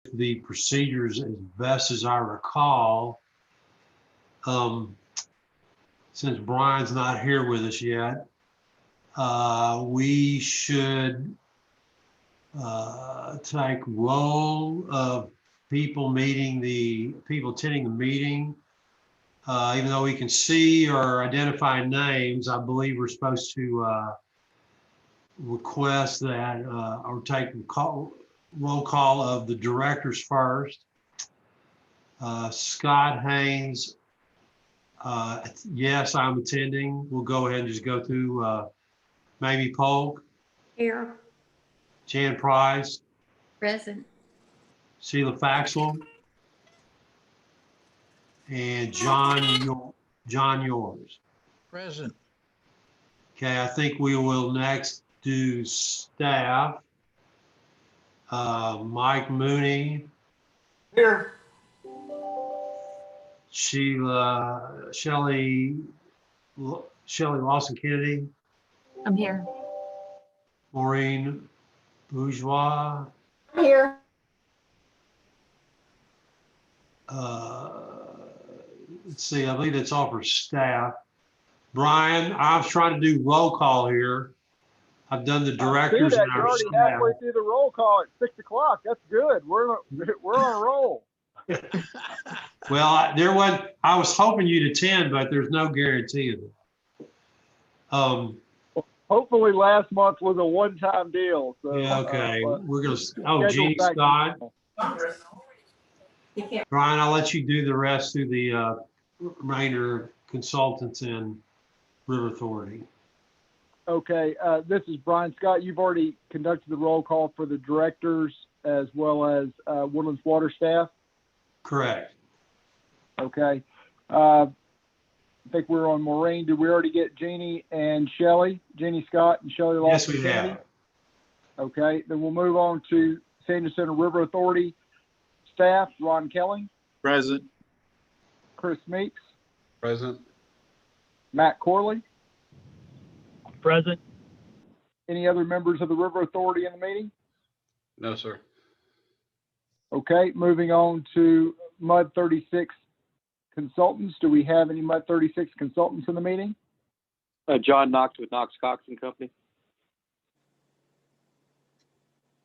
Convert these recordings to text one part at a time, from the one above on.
the procedures as best as I recall. Since Brian's not here with us yet, we should take roll of people attending the meeting. Even though we can see or identify names, I believe we're supposed to request that or take roll call of the directors first. Scott Haynes, yes, I'm attending. We'll go ahead and just go through Mamie Polk. Here. Jan Price. Present. Sheila Faxel. And John Yours. Present. Okay, I think we will next do staff. Mike Mooney. Here. Shelley Lawson Kennedy. I'm here. Maureen Bourgeois. Here. Let's see, I believe that's all for staff. Brian, I was trying to do roll call here. I've done the directors and You're our already staff. halfway through the roll call at 6 o'clock. That's good. We're on a roll. Well, I was hoping you'd attend, but there's no guarantee of it. Hopefully last month was a one-time deal. So, Yeah, okay. We're gonna, schedule Jeannie back to Scott. normal. Brian, I'll let you do the rest through the Rainer Consultants and River Authority. Okay, this is Brian Scott. You've already conducted the roll call for the directors as well as Woodlands Water staff. Correct. Okay. I think we're on Maureen. Did we already get Jeannie and Shelley? Jeannie Scott and Shelley Lawson? Yes, we Kennedy? have. Okay, then we'll move on to Senior Center River Authority staff. Ron Kelly, Present. Chris Meeks, Present. Matt Corley. Present. Any other members of the River Authority in the meeting? No, sir. Okay, moving on to MUD 36 consultants. Do we have any MUD 36 consultants in the meeting? John Knox with Knox Cox and Company.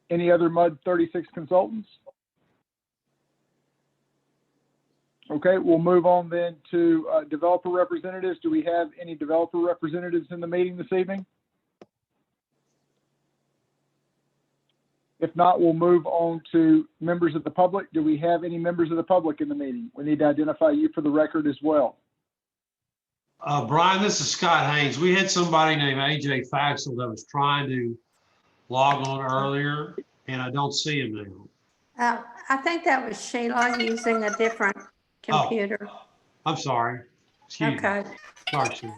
Any other MUD 36 consultants? Okay, we'll move on then to developer representatives. Do we have any developer representatives in the meeting this evening? If not, we'll move on to members of the public. Do we have any members of the public in the meeting? We need to identify you for the record as well. Brian, this is Scott Haynes. We had somebody named AJ Faxel that was trying to log on earlier, and I don't see him now. I think that was Sheila using a different computer. I'm sorry. Excuse me. Okay. Sorry, Sheila.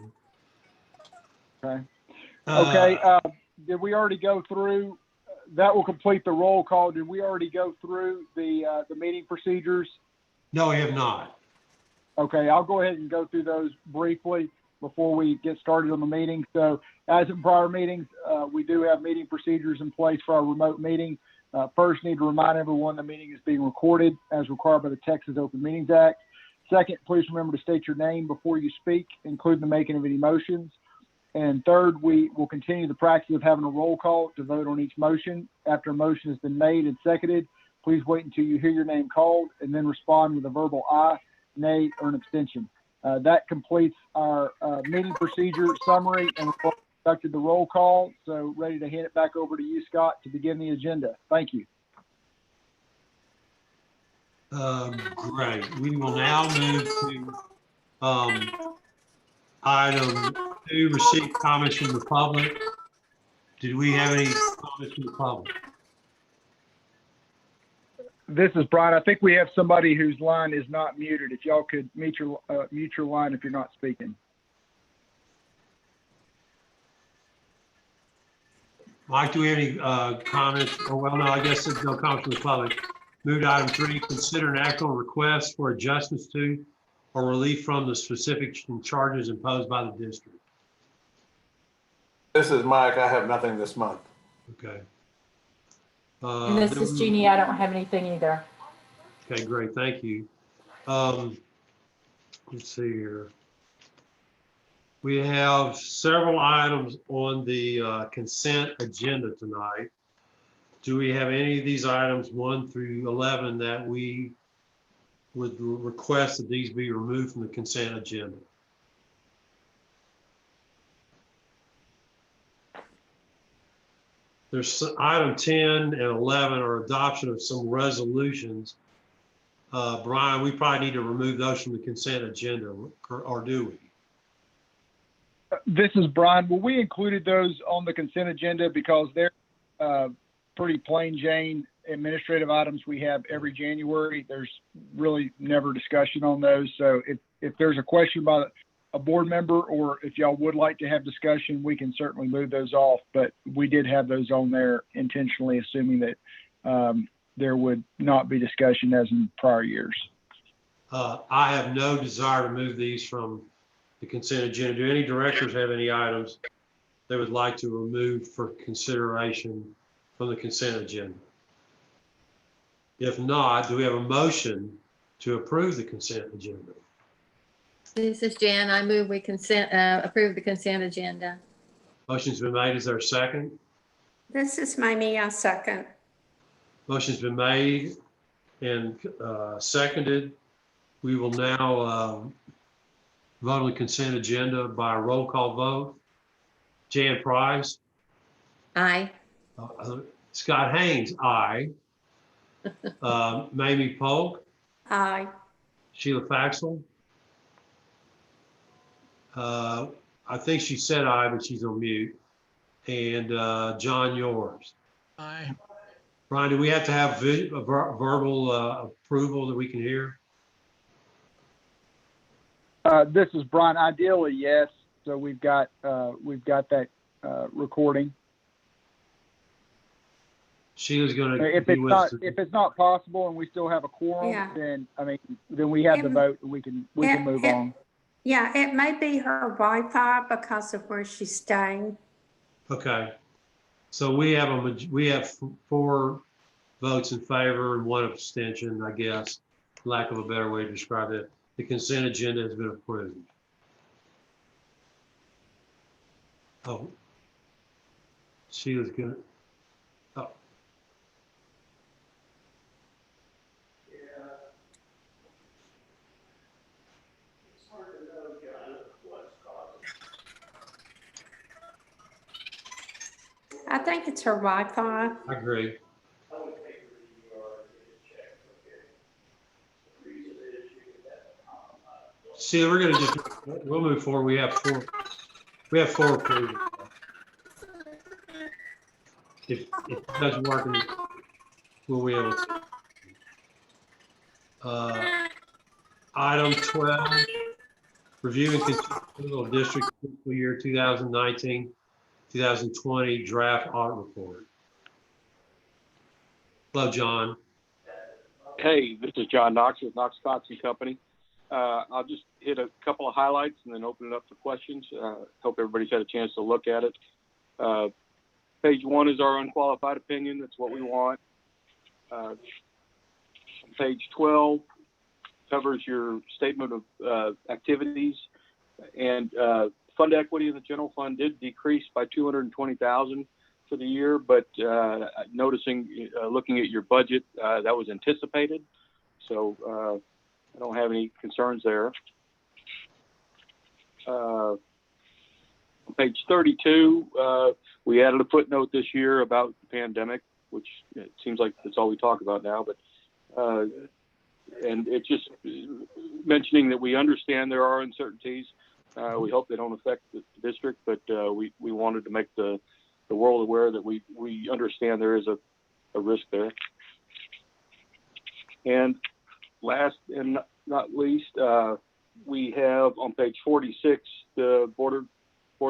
Okay. Okay, did we already go through, that will complete the roll call. Did we already go through the meeting procedures? No, we have not. Okay, I'll go ahead and go through those briefly before we get started on the meeting. So as in prior meetings, we do have meeting procedures in place for our remote meeting. First, need to remind everyone the meeting is being recorded as required by the Texas Open Meetings Act. Second, please remember to state your name before you speak, including the making of any motions. And third, we will continue the practice of having a roll call to vote on each motion. After a motion has been made and seconded, please wait until you hear your name called and then respond with a verbal aye, nay, or an abstention. That completes our meeting procedure summary, and we've conducted the roll call. So ready to hand it back over to you, Scott, to begin the agenda. Thank you. Great. We will now move to item 2, receive comments from the public. Did we have any comments from the public? This is Brian. I think we have somebody whose line is not muted. If y'all could mute your line if you're not speaking. Mike, do we have any comments? Oh, well, no, I guess there's no comments from the public. Move to item 3, consider an act on request for adjustments to or relief from the specific charges imposed by the district. This is Mike. I have nothing this month. Okay. And this is Jeannie. I don't have anything either. Okay, great, thank you. Let's see here. We have several items on the consent agenda tonight. Do we have any of these items, 1 through 11, that we would request that these be removed from the consent agenda? There's item 10 and 11 are adoption of some resolutions. Brian, we probably need to remove those from the consent agenda, or do we? This is Brian. Well, we included those on the consent agenda because they're pretty plain Jane administrative items we have every January. There's really never discussion on those. So if there's a question by a board member, or if y'all would like to have discussion, we can certainly move those off. But we did have those on there intentionally, assuming that there would not be discussion as in prior years. I have no desire to move these from the consent agenda. Do any directors have any items they would like to remove for consideration from the consent agenda? If not, do we have a motion to approve the consent agenda? This is Jan. I move we approve the consent agenda. Motion's been made. Is there a second? This is Mamie, I second. Motion's been made and seconded. We will now vote on the consent agenda by a roll call vote. Jan Price. Aye. Scott Haynes, aye. Mamie Polk. Aye. Sheila Faxel. I think she said aye, but she's on mute. And John Yours. Aye. Brian, do we have to have verbal approval that we can hear? This is Brian. Ideally, yes. So we've got that recording. Sheila's going to. If it's not possible and we still have a quorum, Yeah. then we have the vote and we can move on. Yeah, it may be her Wi-Fi because of where she's staying. Okay. So we have 4 votes in favor and 1 abstention, I guess, lack of a better way to describe it. The consent agenda has been approved. Oh, Sheila's good. Oh. I think it's her Wi-Fi. I agree. See, we'll move forward. We have 4 approved. If it doesn't work, we'll be able to. Item 12, review and consider district fiscal year 2019-2020 draft audit report. Hello, John. Hey, this is John Knox with Knox Cox and Company. I'll just hit a couple of highlights and then open it up for questions. Hope everybody's had a chance to look at it. Page 1 is our unqualified opinion. That's what we want. Page 12 covers your statement of activities, and fund equity in the general fund did decrease by $220,000 for the year, but looking at your budget, that was anticipated. So I don't have any concerns there. On page 32, we added a footnote this year about the pandemic, which it seems like that's all we talk about now, but and it's just mentioning that we understand there are uncertainties. We hope they don't affect the district, but we wanted to make the world aware that we understand there is a risk there. And last and not least, we have on page 46 the board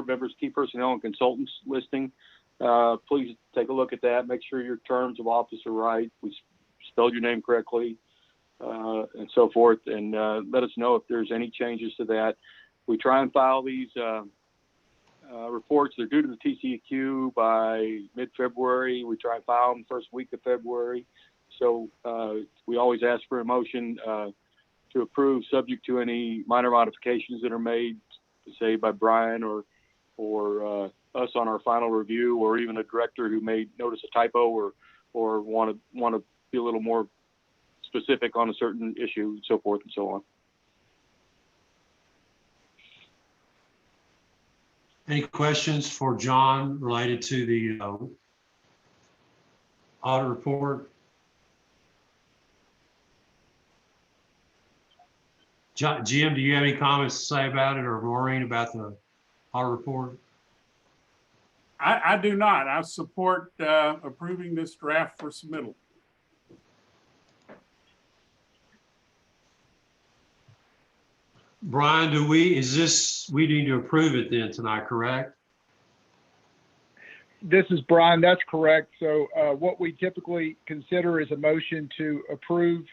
members, key personnel, and consultants listing. Please take a look at that. Make sure your terms of office are right. We spelled your name correctly, and so forth. And let us know if there's any changes to that. We try and file these reports. They're due to the TCEQ by mid-February. We try and file them first week of February. So we always ask for a motion to approve, subject to any minor modifications that are made, say by Brian or us on our final review, or even a director who may notice a typo or want to be a little more specific on a certain issue, and so forth and so on. Any questions for John related to the audit report? Jim, do you have any comments to say about it, or Maureen about the audit report? I do not. I support approving this draft for submittal. Brian, we need to approve it then tonight, correct? This is Brian. That's correct. So what we typically consider is a motion to approve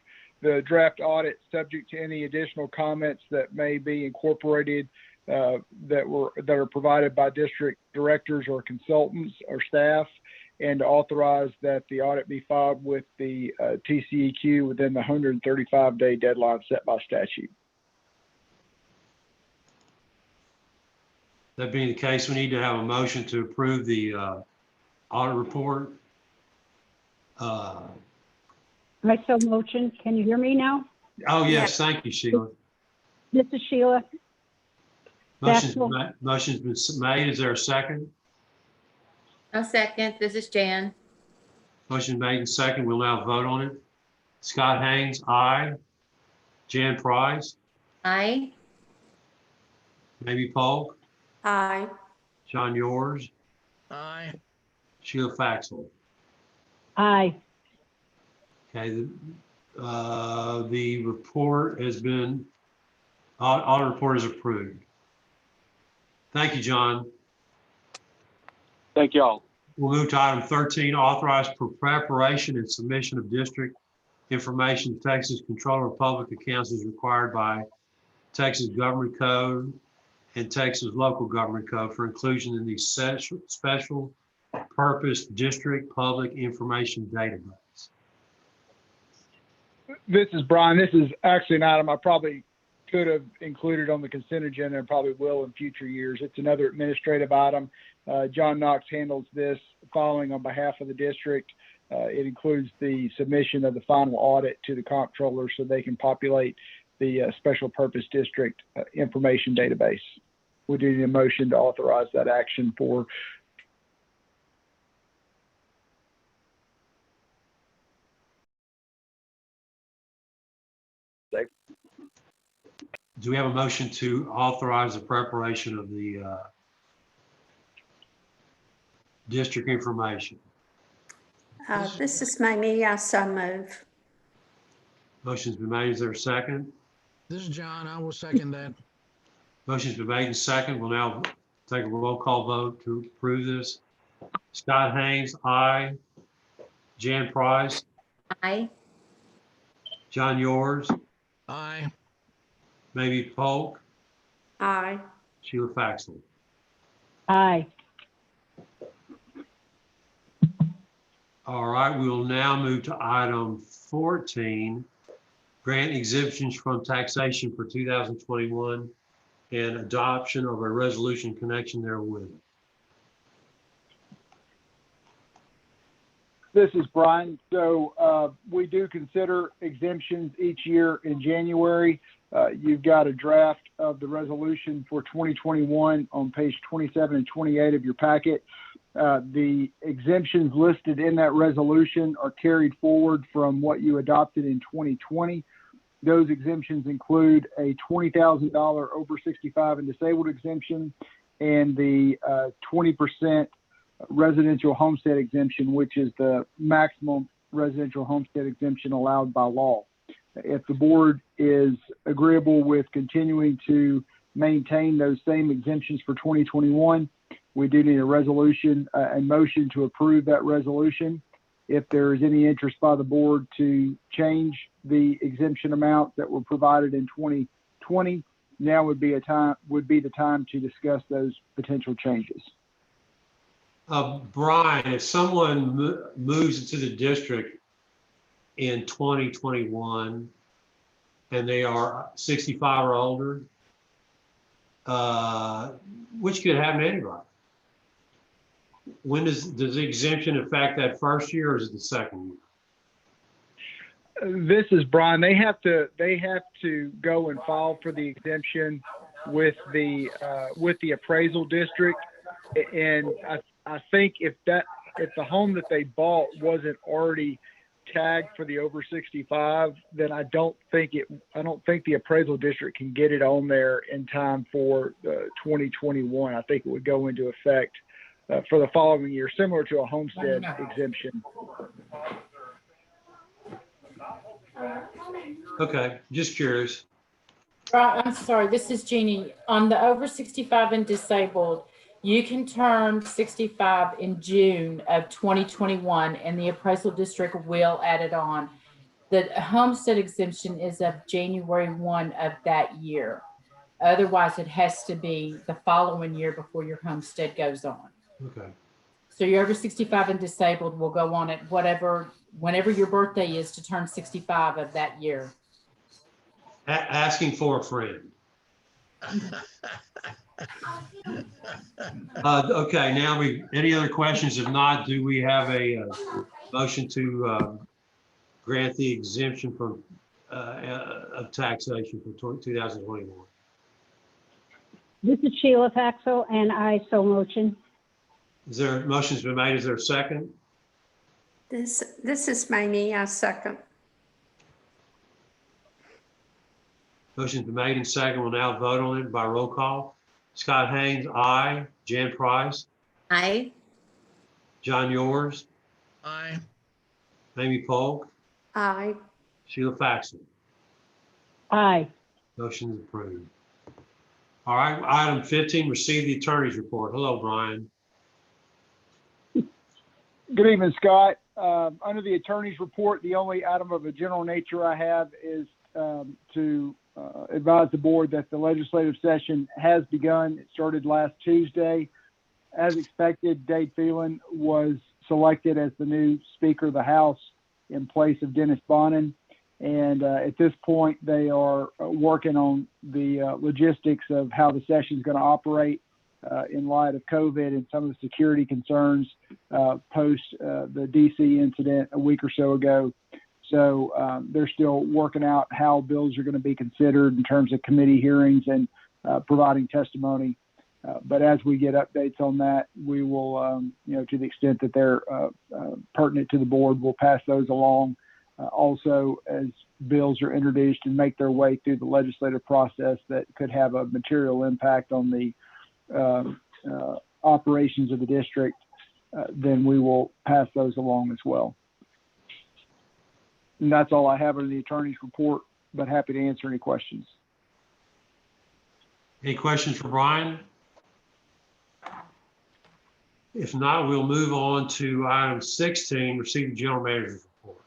the draft audit, subject to any additional comments that may be incorporated that are provided by district directors or consultants or staff, and to authorize that the audit be filed with the TCEQ within the 135-day deadline set by statute. That being the case, we need to have a motion to approve the audit report. I so motion. Can you hear me now? Oh, yes, thank you, Sheila. This is Sheila. Motion's been made. Is there a second? I'll second. This is Jan. Motion made and second. We'll now vote on it. Scott Haynes, aye. Jan Price, Aye. Maybe Polk, Aye. John Yours, Aye. Sheila Faxel. Aye. Okay, the report has been, audit report is approved. Thank you, John. Thank y'all. We'll move to item 13, authorized preparation and submission of district information to Texas Controller of Public Accounts as required by Texas Government Code and Texas Local Government Code for inclusion in the special purpose district public information database. This is Brian. This is actually an item I probably could have included on the consent agenda and probably will in future years. It's another administrative item. John Knox handles this filing on behalf of the district. It includes the submission of the final audit to the comptroller so they can populate the special purpose district information database. We do need a motion to authorize that action for. Do we have a motion to authorize the preparation of the district information? This is Mamie. I so move. Motion's been made. Is there a second? This is John. I will second that. Motion's been made and second. We'll now take a roll call vote to approve this. Scott Haynes, aye. Jan Price, Aye. John Yours, Aye. Maybe Polk, Aye. Sheila Faxel. Aye. All right, we will now move to item 14, grant exemptions from taxation for 2021 and adoption of a resolution in connection therewith. This is Brian. So we do consider exemptions each year in January. You've got a draft of the resolution for 2021 on page 27 and 28 of your packet. The exemptions listed in that resolution are carried forward from what you adopted in 2020. Those exemptions include a $20,000 over 65 and disabled exemption and the 20% residential homestead exemption, which is the maximum residential homestead exemption allowed by law. If the board is agreeable with continuing to maintain those same exemptions for 2021, we do need a resolution and motion to approve that resolution. If there is any interest by the board to change the exemption amounts that were provided in 2020, now would be the time to discuss those potential changes. Brian, if someone moves into the district in 2021 and they are 65 or older, which could happen to anybody. When does the exemption affect that first year, or is it the second year? This is Brian. They have to go and file for the exemption with the appraisal district. And I think if the home that they bought wasn't already tagged for the over 65, then I don't think the appraisal district can get it on there in time for 2021. I think it would go into effect for the following year, similar to a homestead exemption. Okay, just curious. I'm sorry, this is Jeannie. On the over 65 and disabled, you can turn 65 in June of 2021 and the appraisal district will add it on. The homestead exemption is of January 1 of that year. Otherwise, it has to be the following year before your homestead goes on. Okay. So you're over 65 and disabled will go on at whenever your birthday is to turn 65 of that year. Asking for a friend. Okay, now any other questions? If not, do we have a motion to grant the exemption from of taxation for 2021? This is Sheila Paxel, and I so motion. Is there a motion's been made? Is there a second? This is Mamie, I second. Motion's been made and second. We'll now vote on it by roll call. Scott Haynes, aye. Jan Price, Aye. John Yours, Aye. Mamie Polk, Aye. Sheila Faxon. Aye. Motion is approved. All right, item 15, receive the attorney's report. Hello, Brian. Good evening, Scott. Under the attorney's report, the only item of a general nature I have is to advise the board that the legislative session has begun. It started last Tuesday. As expected, Dade Phelan was selected as the new Speaker of the House in place of Dennis Bonnen. And at this point, they are working on the logistics of how the session is going to operate in light of COVID and some of the security concerns post the DC incident a week or so ago. So they're still working out how bills are going to be considered in terms of committee hearings and providing testimony. But as we get updates on that, we will, to the extent that they're pertinent to the board, we'll pass those along. Also, as bills are introduced and make their way through the legislative process that could have a material impact on the operations of the district, then we will pass those along as well. And that's all I have in the attorney's report, but happy to answer any questions. Any questions for Brian? If not, we'll move on to item 16, receive the general manager's report.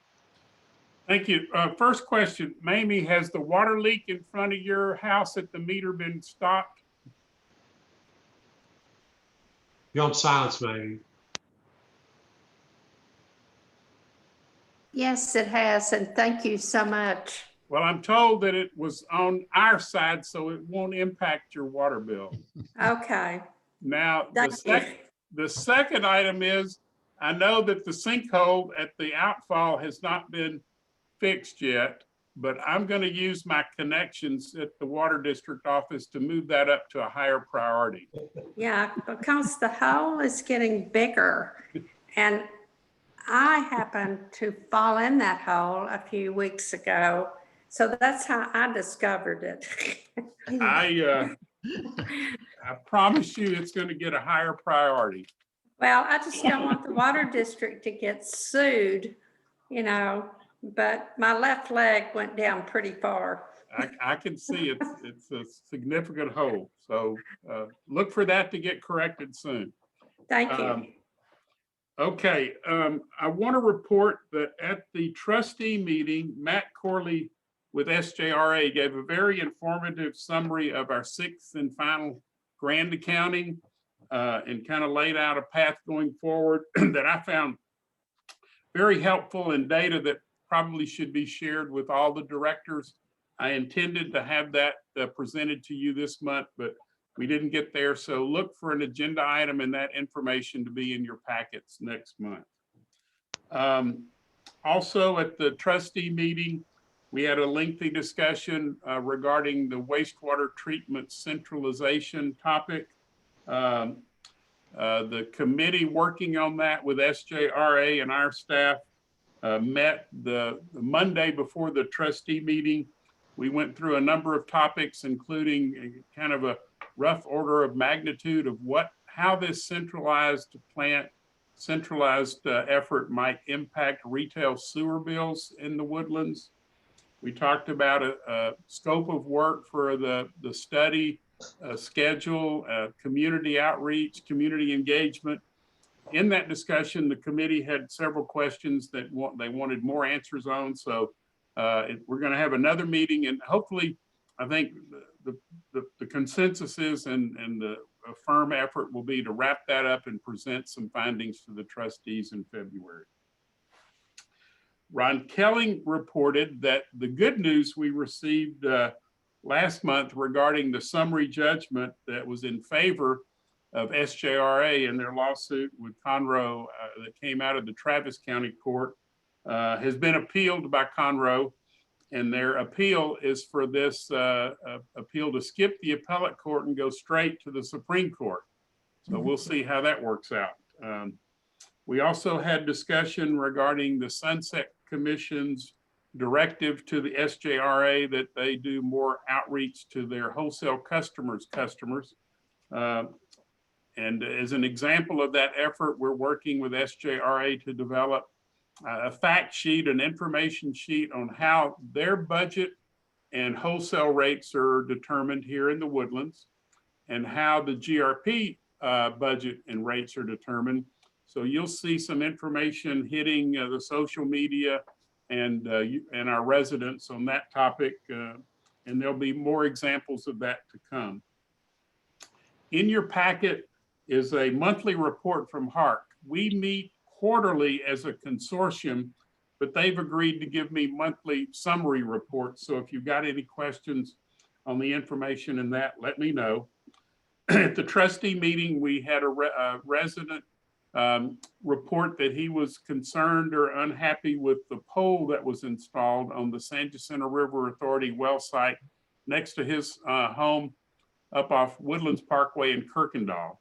Thank you. First question, Mamie, has the water leak in front of your house at the meter been stopped? You're on silence, Mamie. Yes, it has, and thank you so much. Well, I'm told that it was on our side, so it won't impact your water bill. Okay. Now, Thank you. the second item is, I know that the sinkhole at the outfall has not been fixed yet, but I'm going to use my connections at the water district office to move that up to a higher priority. Yeah, because the hole is getting bigger, and I happened to fall in that hole a few weeks ago, so that's how I discovered it. I promise you it's going to get a higher priority. Well, I just don't want the water district to get sued, but my left leg went down pretty far. I can see it's a significant hole. So look for that to get corrected soon. Thank you. Okay, I want to report that at the trustee meeting, Matt Corley with SJRA, gave a very informative summary of our sixth and final grand accounting and kind of laid out a path going forward that I found very helpful and data that probably should be shared with all the directors. I intended to have that presented to you this month, but we didn't get there. So look for an agenda item and that information to be in your packets next month. Also at the trustee meeting, we had a lengthy discussion regarding the wastewater treatment centralization topic. The committee working on that with SJRA and our staff met the Monday before the trustee meeting. We went through a number of topics, including kind of a rough order of magnitude of how this centralized effort might impact retail sewer bills in the Woodlands. We talked about a scope of work for the study, schedule, community outreach, community engagement. In that discussion, the committee had several questions that they wanted more answers on. So we're going to have another meeting, and hopefully, I think the consensus is and the firm effort will be to wrap that up and present some findings to the trustees in February. Ron Kelling reported that the good news we received last month regarding the summary judgment that was in favor of SJRA in their lawsuit with Conroe that came out of the Travis County Court has been appealed by Conroe, and their appeal is for this appeal to skip the appellate court and go straight to the Supreme Court. So we'll see how that works out. We also had discussion regarding the Sunset Commission's directive to the SJRA that they do more outreach to their wholesale customers. And as an example of that effort, we're working with SJRA to develop a fact sheet, an information sheet on how their budget and wholesale rates are determined here in the Woodlands and how the GRP budget and rates are determined. So you'll see some information hitting the social media and our residents on that topic, and there'll be more examples of that to come. In your packet is a monthly report from HARC. We meet quarterly as a consortium, but they've agreed to give me monthly summary reports. So if you've got any questions on the information in that, let me know. At the trustee meeting, we had a resident report that he was concerned or unhappy with the pole that was installed on the San Jacinto River Authority well site next to his home up off Woodlands Parkway in Kirkendall.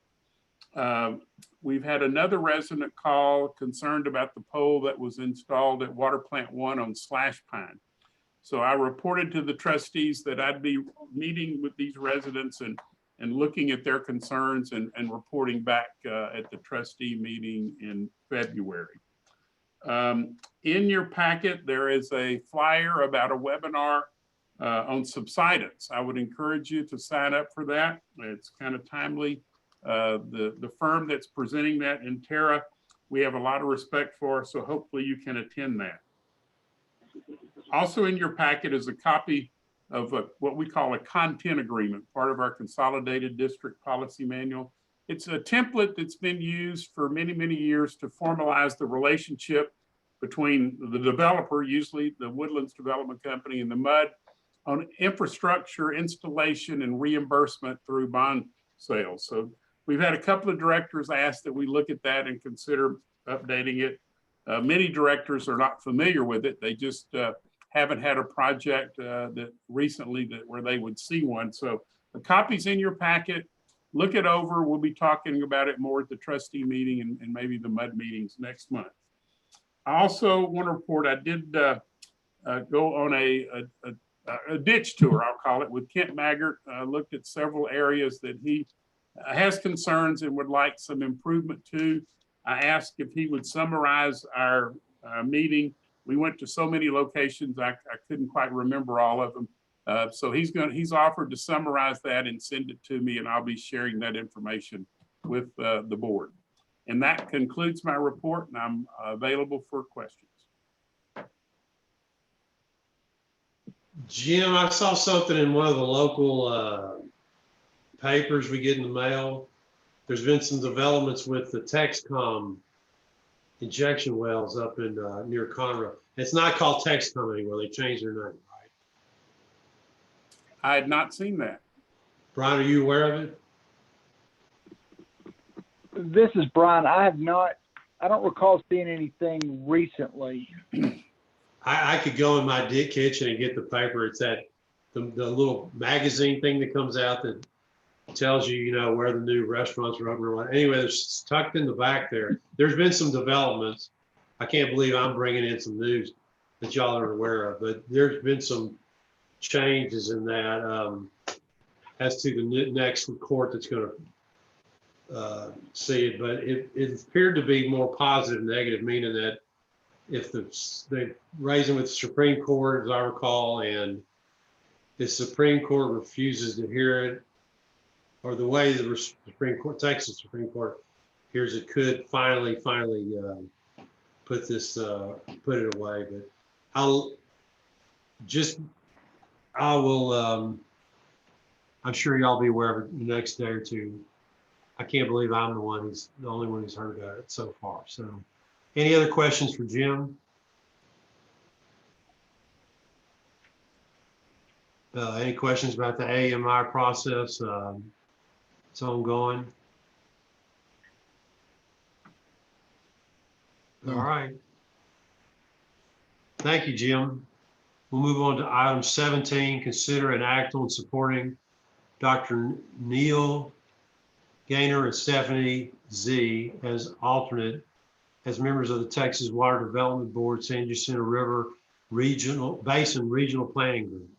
We've had another resident call concerned about the pole that was installed at Water Plant 1 on Slash Pine. So I reported to the trustees that I'd be meeting with these residents and looking at their concerns and reporting back at the trustee meeting in February. In your packet, there is a flyer about a webinar on subsidence. I would encourage you to sign up for that. It's kind of timely. The firm that's presenting that, Intera, we have a lot of respect for, so hopefully you can attend that. Also in your packet is a copy of what we call a content agreement, part of our consolidated district policy manual. It's a template that's been used for many, many years to formalize the relationship between the developer, usually the Woodlands Development Company, and the MUD on infrastructure installation and reimbursement through bond sales. So we've had a couple of directors ask that we look at that and consider updating it. Many directors are not familiar with it. They just haven't had a project that recently where they would see one. So the copy's in your packet. Look it over. We'll be talking about it more at the trustee meeting and maybe the MUD meetings next month. I also want to report I did go on a ditch tour, I'll call it, with Kent Maggart. Looked at several areas that he has concerns and would like some improvement to. I asked if he would summarize our meeting. We went to so many locations, I couldn't quite remember all of them. So he's offered to summarize that and send it to me, and I'll be sharing that information with the board. And that concludes my report, and I'm available for questions. Jim, I saw something in one of the local papers we get in the mail. There's been some developments with the Texcom injection wells up in near Conroe. It's not called Texcom anymore. They changed their name, right? I had not seen that. Brian, are you aware of it? This is Brian. I don't recall seeing anything recently. I could go in my kitchen and get the paper. It's that the little magazine thing that comes out that tells you, where the new restaurants are open or what. Anyway, it's tucked in the back there. There's been some developments. I can't believe I'm bringing in some news that y'all are aware of, but there's been some changes in that as to the next court that's going to see it. But it appeared to be more positive, negative, meaning that if they raise it with the Supreme Court, as I recall, and the Supreme Court refuses to hear it, or the way the Supreme Court, Texas Supreme Court hears it, could finally put it away. But I'm sure y'all be aware of it the next day or two. I can't believe I'm the only one who's heard about it so far. So, any other questions for Jim? Any questions about the AMI process? It's ongoing. All right. Thank you, Jim. We'll move on to item 17, consider an act on supporting Dr. Neil Gaynor and Stephanie Z as alternate as members of the Texas Water Development Board, San Jacinto River Basin Regional Planning Group.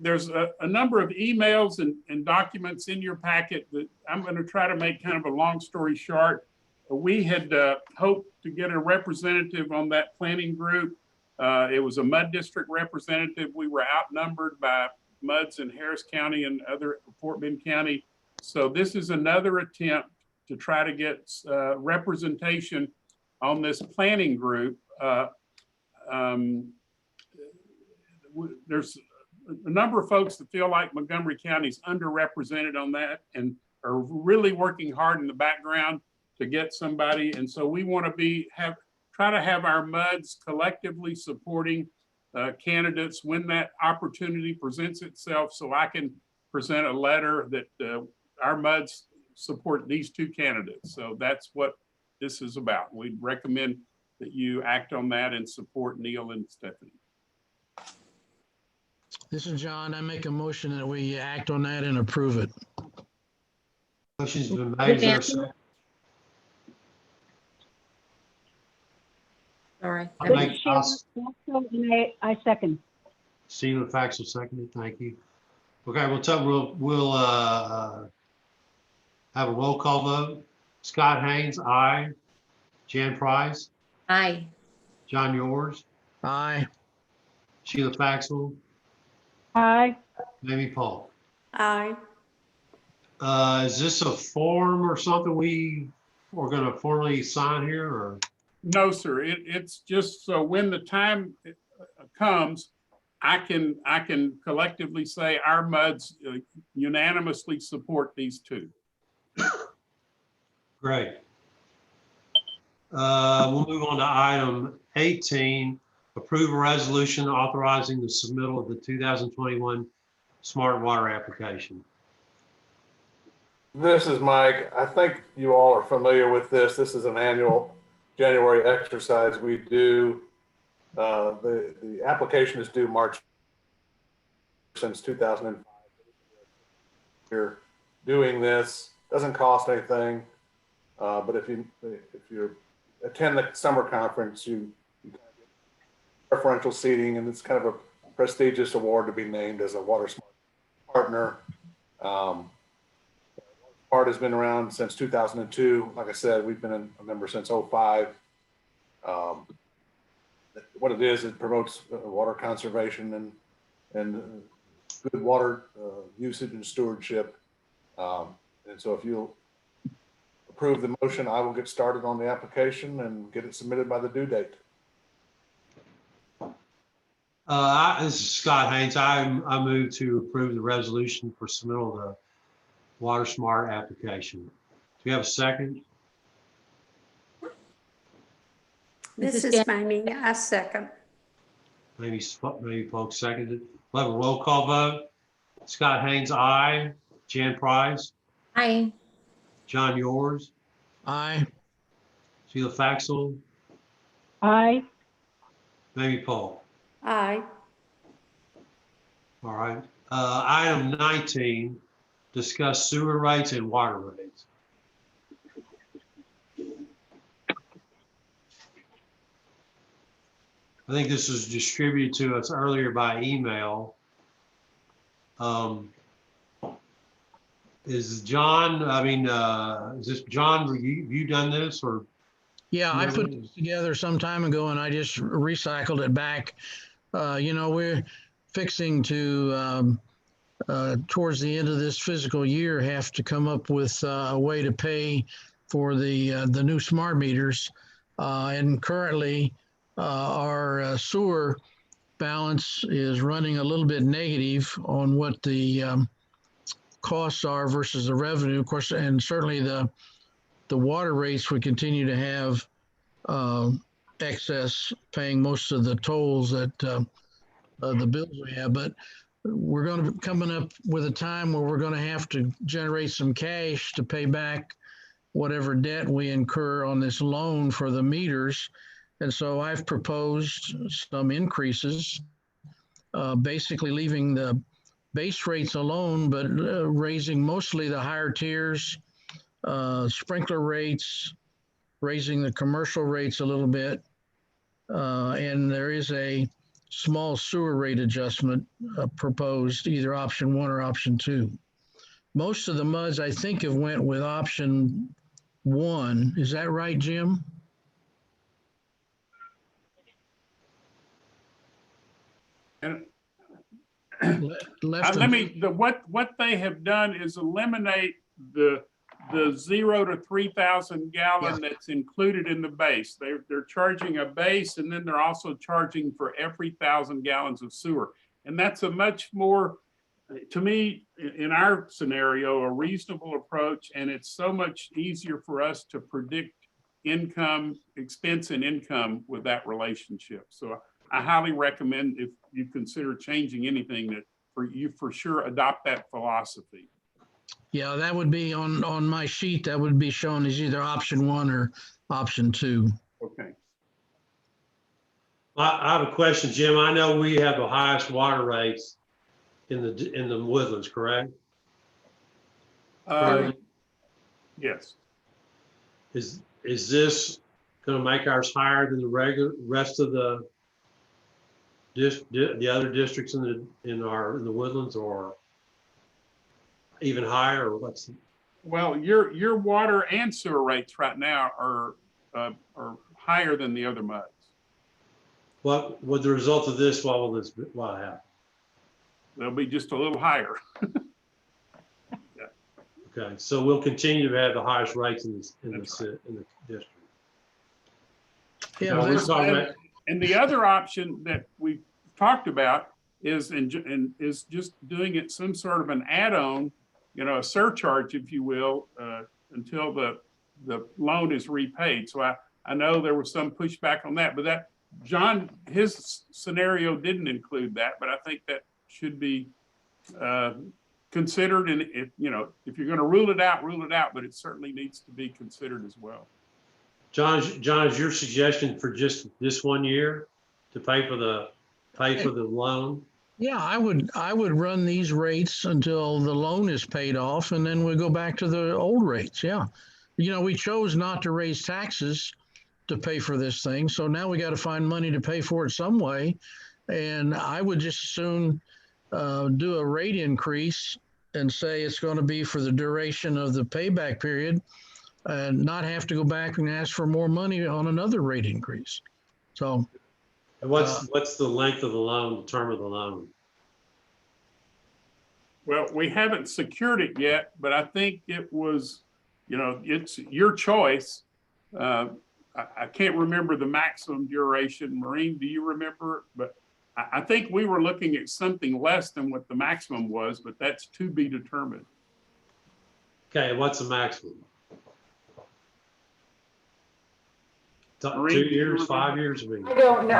There's a number of emails and documents in your packet that I'm going to try to make kind of a long story short. We had hoped to get a representative on that planning group. It was a MUD district representative. We were outnumbered by MUDs in Harris County and other Fort Bend County. So this is another attempt to try to get representation on this planning group. There's a number of folks that feel like Montgomery County is underrepresented on that and are really working hard in the background to get somebody. And so we want to try to have our MUDs collectively supporting candidates when that opportunity presents itself, so I can present a letter that our MUDs support these two candidates. So that's what this is about. We recommend that you act on that and support Neil and Stephanie. This is John. I make a motion that we act on that and approve it. Motion's been made. Is there a second? Sorry. I second. Sheila Faxel seconded. Thank you. Okay, we'll have a roll call vote. Scott Haynes, aye. Jan Price, Aye. John Yours, Aye. Sheila Faxel, Aye. Amy Paul. Aye. Is this a form or something we're going to formally sign here, or? No, sir. It's just so when the time comes, I can collectively say our MUDs unanimously support these two. Great. We'll move on to item 18, approve a resolution authorizing the submittal of the 2021 Smart Water application. This is Mike. I think you all are familiar with this. This is an annual January exercise we do. The application is due March since 2005. We're doing this. Doesn't cost anything, but if you attend the summer conference, you get preferential seating, and it's kind of a prestigious award to be named as a Water Smart partner. Smart has been around since 2002. Like I said, we've been a member since 2005. What it is, it promotes water conservation and good water usage and stewardship. And so if you'll approve the motion, I will get started on the application and get it submitted by the due date. This is Scott Haynes. I move to approve the resolution for submittal of the Water Smart application. Do we have a second? This Mrs. is Mamie. I second. Maybe folks seconded. We'll have a roll call vote. Scott Haynes, aye. Jan Price, Aye. John Yours, Aye. Sheila Faxel, Aye. Mamie Paul. Aye. All right. Item 19, discuss sewer rates and water rates. I think this was distributed to us earlier by email. Is John, is this John, you done this or? Yeah, I put this together some time ago and I just recycled it back. We're fixing to, towards the end of this fiscal year, have to come up with a way to pay for the new smart meters. And currently, our sewer balance is running a little bit negative on what the costs are versus the revenue, of course, and certainly the water rates we continue to have excess, paying most of the tolls that the bills we have. But we're going to be coming up with a time where we're going to have to generate some cash to pay back whatever debt we incur on this loan for the meters. And so I've proposed some increases, basically leaving the base rates alone, but raising mostly the higher tiers, sprinkler rates, raising the commercial rates a little bit. And there is a small sewer rate adjustment proposed, either option 1 or option 2. Most of the MUDs, I think, have went with option 1. Is that right, Jim? And Left what they have done is eliminate the 0 to 3,000 gallon that's included in the base. They're charging a base and then they're also charging for every 1,000 gallons of sewer. And that's a much more, to me, in our scenario, a reasonable approach. And it's so much easier for us to predict expense and income with that relationship. So I highly recommend, if you consider changing anything, that you for sure adopt that philosophy. Yeah, that would be on my sheet. That would be shown as either option 1 or option 2. Okay. I have a question, Jim. I know we have the highest water rates in the Woodlands, correct? Yes. Is this going to make ours higher than the rest of the other districts in the Woodlands, or even higher, or what's? Well, your water and sewer rates right now are higher than the other MUDs. What would the result of this? What happen? They'll be just a little higher. Okay, so we'll continue to have the highest rates in the district. Yeah, and the other option that we talked about is just doing it some sort of an add-on, a surcharge, if you will, until the loan is repaid. So I know there was some pushback on that, but John, his scenario didn't include that, but I think that should be considered. And if you're going to rule it out, but it certainly needs to be considered as well. John, is your suggestion for just this 1 year to pay for the loan? Yeah, I would run these rates until the loan is paid off, and then we go back to the old rates. Yeah, we chose not to raise taxes to pay for this thing, so now we got to find money to pay for it some way. And I would just as soon do a rate increase and say it's going to be for the duration of the payback period, and not have to go back and ask for more money on another rate increase. So. And what's the length of the loan, the term of the loan? Well, we haven't secured it yet, but I think it was, it's your choice. I can't remember the maximum duration. Maureen, do you remember? But I think we were looking at something less than what the maximum was, but that's to be determined. Okay, what's the maximum? Maureen, 2 do you years, remember? 5 years? I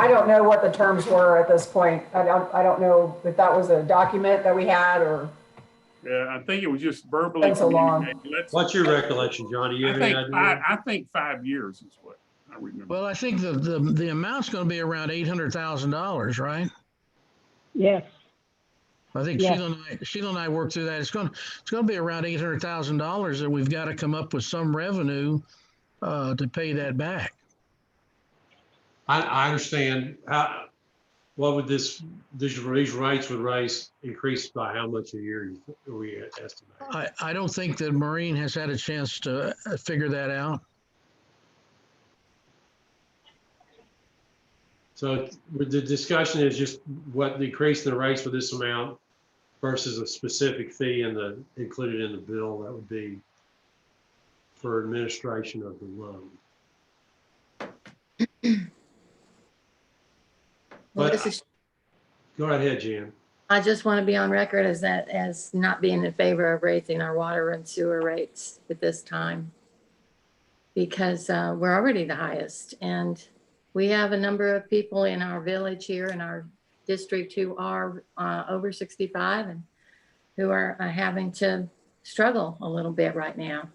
don't know what the terms were at this point. I don't know if that was a document that we had or. Yeah, I think it was just verbally Been so long. communicated. What's your recollection, John? Do you have any idea? I think 5 years is what I remember. Well, I think the amount's going to be around $800,000, right? Yes. I think Yes. Sheila and I worked through that. It's going to be around $800,000 that we've got to come up with some revenue to pay that back. I understand. What would these rates would increase by how much a year we estimate? I don't think that Maureen has had a chance to figure that out. So the discussion is just what the increase in the rates for this amount versus a specific fee included in the bill that would be for administration of the loan. Well, But this is, go right ahead, Jan. I just want to be on record as not being in favor of raising our water and sewer rates at this time. Because we're already the highest, and we have a number of people in our village here in our district who are over 65 and who are having to struggle a little bit right now.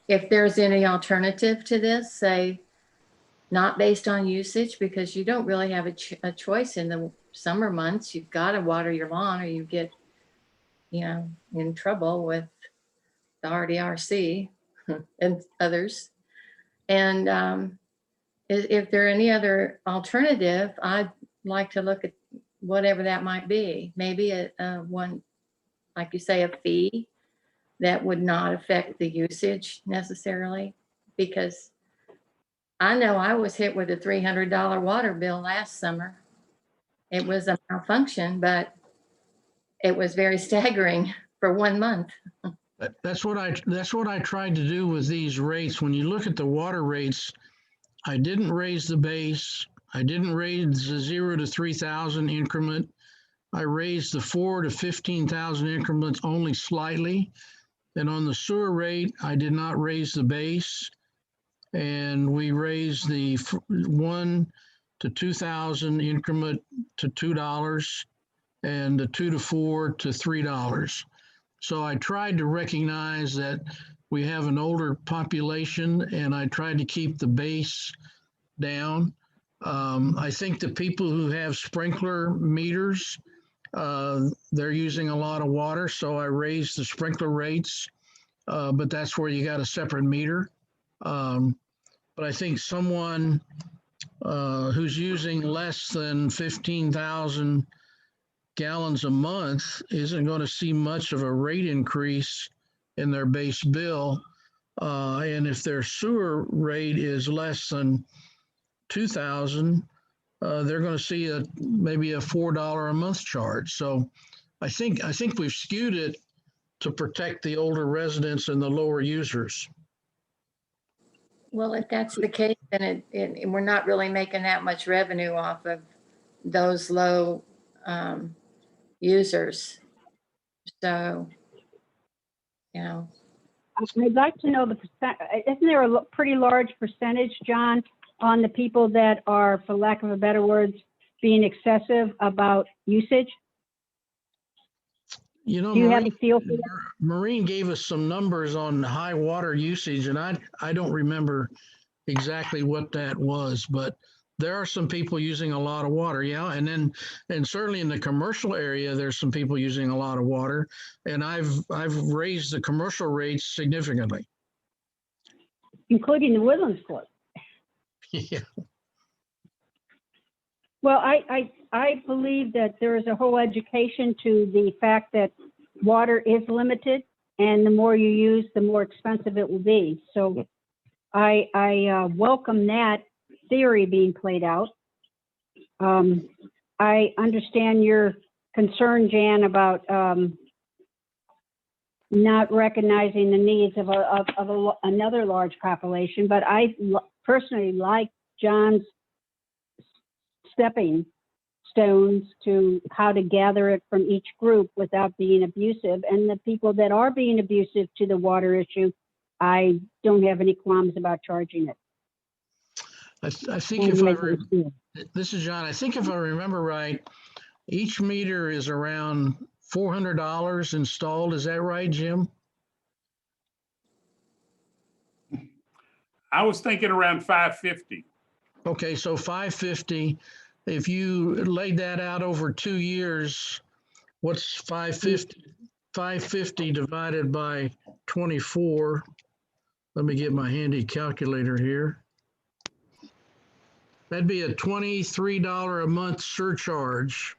If there's any alternative to this, say, not based on usage, because you don't really have a choice in the summer months. You've got to water your lawn or you get, in trouble with the RDRC and others. And if there are any other alternative, I'd like to look at whatever that might be. Maybe one, like you say, a fee that would not affect the usage necessarily, because I know I was hit with a $300 water bill last summer. It was a malfunction, but it was very staggering for 1 month. That's what I tried to do with these rates. When you look at the water rates, I didn't raise the base. I didn't raise the 0 to 3,000 increment. I raised the 4 to 15,000 increments only slightly. And on the sewer rate, I did not raise the base. And we raised the 1 to 2,000 increment to $2 and the 2 to 4 to $3. So I tried to recognize that we have an older population, and I tried to keep the base down. I think the people who have sprinkler meters, they're using a lot of water, so I raised the sprinkler rates, but that's where you got a separate meter. But I think someone who's using less than 15,000 gallons a month isn't going to see much of a rate increase in their base bill. And if their sewer rate is less than 2,000, they're going to see maybe a $4 a month charge. So I think we've skewed it to protect the older residents and the lower users. Well, if that's the case, then we're not really making that much revenue off of those low users. So, I'd like to know the percent. Isn't there a pretty large percentage, John, on the people that are, for lack of a better words, being excessive about usage? Do you have a feel for that? Maureen gave us some numbers on high water usage, and I don't remember exactly what that was, but there are some people using a lot of water, yeah. And certainly in the commercial area, there's some people using a lot of water, and I've raised the commercial rates significantly. Including the Woodlands Club. Yeah. Well, I believe that there is a whole education to the fact that water is limited, and the more you use, the more expensive it will be. So I welcome that theory being played out. I understand your concern, Jan, about not recognizing the needs of another large population, but I personally like John's stepping stones to how to gather it from each group without being abusive. And the people that are being abusive to the water issue, I don't have any qualms about charging it. I think this is John. I think if I remember right, each meter is around $400 installed. Is that right, Jim? I was thinking around 550. Okay, so 550. If you laid that out over 2 years, what's 550? 550 divided by 24. Let me get my handy calculator here. That'd be a $23 a month surcharge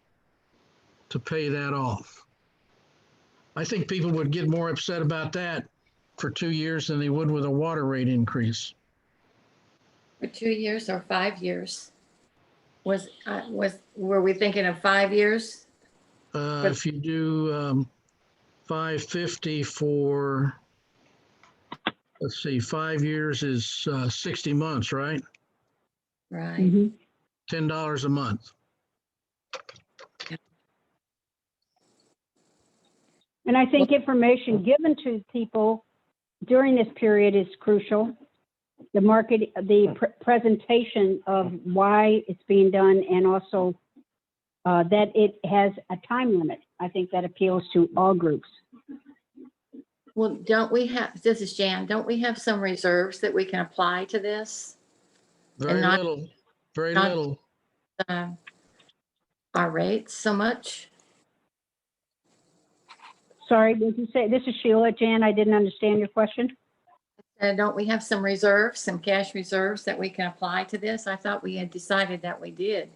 to pay that off. I think people would get more upset about that for 2 years than they would with a water rate increase. For 2 years or 5 years? Were we thinking of 5 years? If you do 550 for, let's see, 5 years is 60 months, right? Right. Mhm. $10 a month. And I think information given to people during this period is crucial. The presentation of why it's being done, and also that it has a time limit. I think that appeals to all groups. Well, don't we have, this is Jan, don't we have some reserves that we can apply to this? Very not- little, very not- little. Our rates so much? Sorry, did you say, this is Sheila, Jan, I didn't understand your question. Don't we have some reserves, some cash reserves that we can apply to this? I thought we had decided that we did.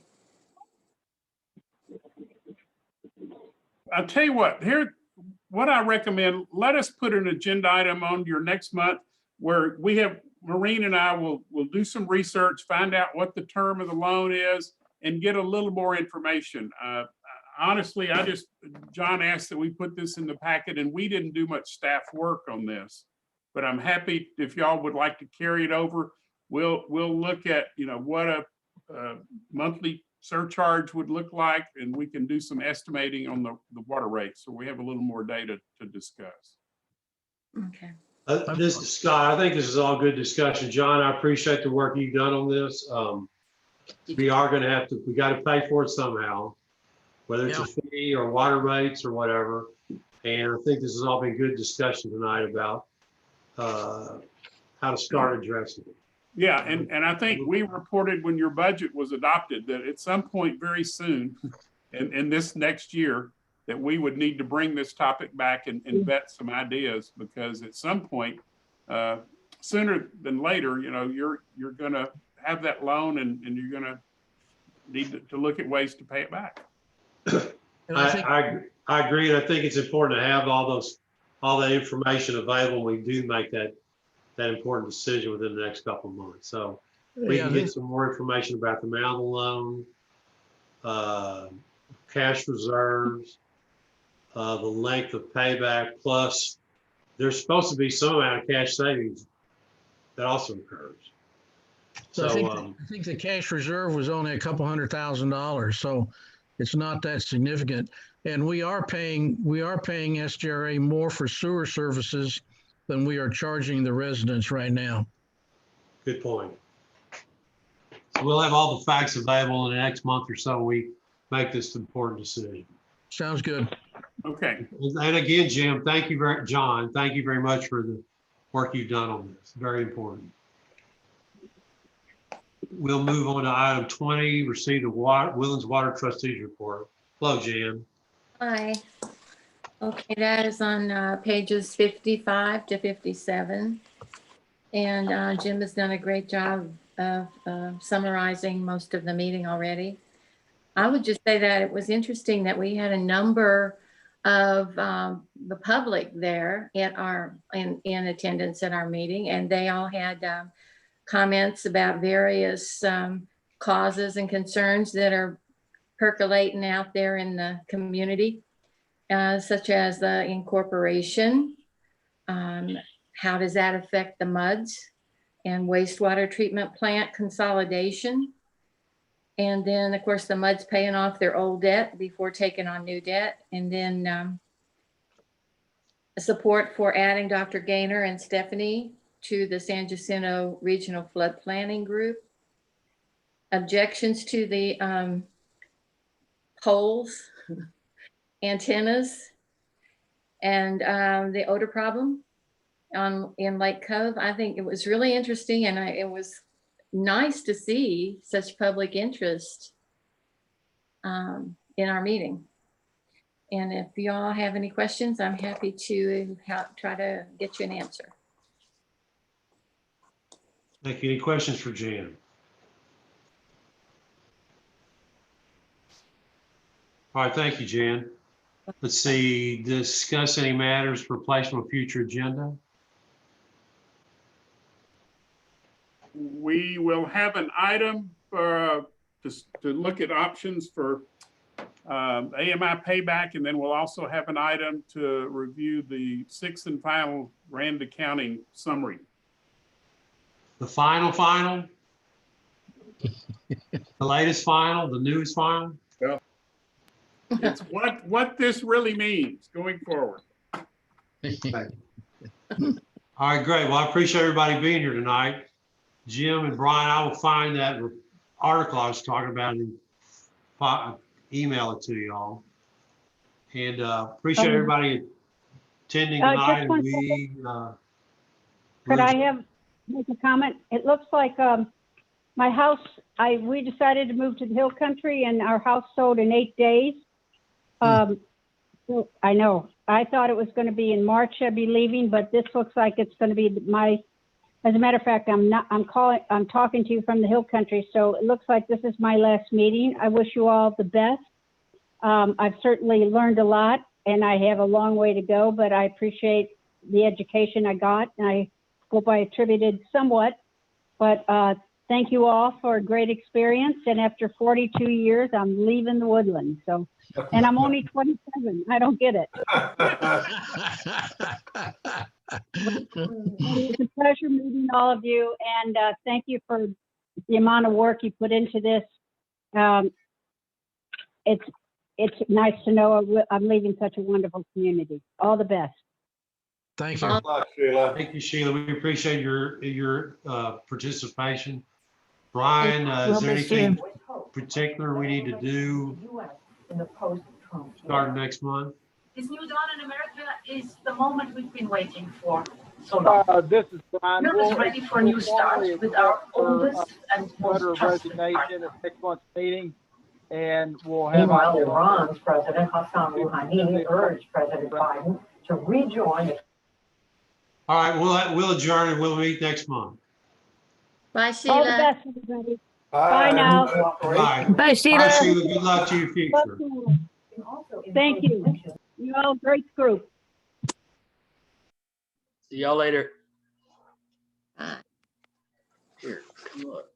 I'll tell you what, here, what I recommend, let us put an agenda item on your next month where we have, Maureen and I will do some research, find out what the term of the loan is, and get a little more information. Honestly, John asked that we put this in the packet, and we didn't do much staff work on this. But I'm happy if y'all would like to carry it over. We'll look at, what a monthly surcharge would look like, and we can do some estimating on the water rates. So we have a little more data to discuss. Okay. This is Scott. I think this is all good discussion. John, I appreciate the work you've done on this. We got to pay for it somehow, whether it's a fee or water rates or whatever. And I think this has all been good discussion tonight about how to start addressing it. Yeah, and I think we reported when your budget was adopted that at some point very soon in this next year that we would need to bring this topic back and vet some ideas, because at some point, sooner than later, you're going to have that loan and you're going to need to look at ways to pay it back. I agree, and I think it's important to have all that information available when we do make that important decision within the next couple of months. So we can get some more information about the amount of the loan, cash reserves, the length of payback, plus there's supposed to be some amount of cash savings that also occurs. So I think the cash reserve was only a couple $100,000, so it's not that significant. And we are paying SGRA more for sewer services than we are charging the residents right now. Good point. So we'll have all the facts available in the next month or so. We make this important decision. Sounds good. Okay. And again, Jim, John, thank you very much for the work you've done on this. Very important. We'll move on to item 20, receive the Woodlands Water Trustees report. Hello, Jan. Hi. Okay, that is on pages 55 to 57. And Jim has done a great job of summarizing most of the meeting already. I would just say that it was interesting that we had a number of the public there in attendance at our meeting, and they all had comments about various causes and concerns that are percolating out there in the community, such as the incorporation. How does that affect the MUDs and wastewater treatment plant consolidation? And then, of course, the MUD's paying off their old debt before taking on new debt. And then support for adding Dr. Gaynor and Stephanie to the San Jacinto Regional Flood Planning Group. Objections to the poles, antennas, and the odor problem in Lake Cove. I think it was really interesting, and it was nice to see such public interest in our meeting. And if you all have any questions, I'm happy to try to get you an answer. Thank you. Any questions for Jan? All right, thank you, Jan. Let's see, discuss any matters for placement on future agenda. We will have an item for, to look at options for AMI payback, and then we'll also have an item to review the sixth and final Rand accounting summary. The final? The latest final, the newest final? Well, it's what this really means going forward. All right, great. Well, I appreciate everybody being here tonight. Jim and Brian, I will find that article I was talking about and email it to you all. And appreciate everybody attending tonight. Just one Could I make a comment? It looks like my house, we decided to move to the hill country and our house sold in 8 days. So I know, I thought it was going to be in March I'd be leaving, but this looks like it's going to be as a matter of fact, I'm talking to you from the hill country. So it looks like this is my last meeting. I wish you all the best. I've certainly learned a lot and I have a long way to go, but I appreciate the education I got, and I hope I attributed somewhat, but thank you all for a great experience. And after 42 years, I'm leaving the woodland. So, and I'm only 27. I don't get it. It's a pleasure meeting all of you. And thank you for the amount of work you put into this. It's nice to know I'm leaving such a wonderful community. All the best. Thank you. Good luck, Sheila. Thank you, Sheila. We appreciate your participation. Brian, is there anything particular we need to do starting next month? This new dawn in America is the moment we've been waiting for so long. This is Brian. Europe is ready for a new start with our oldest and most letter of trusted resignation partner. at next month's meeting, and we'll have. Meanwhile, Iran's President Hassan Rouhani urged President Biden to rejoin the All right, we'll adjourn and we'll meet next month. Bye, All the Sheila. best, everybody. Bye now. Bye. Bye, Sheila. Bye, Sheila. Good luck to your future. Thank you. You all great group. See y'all later. Bye. Here, come look.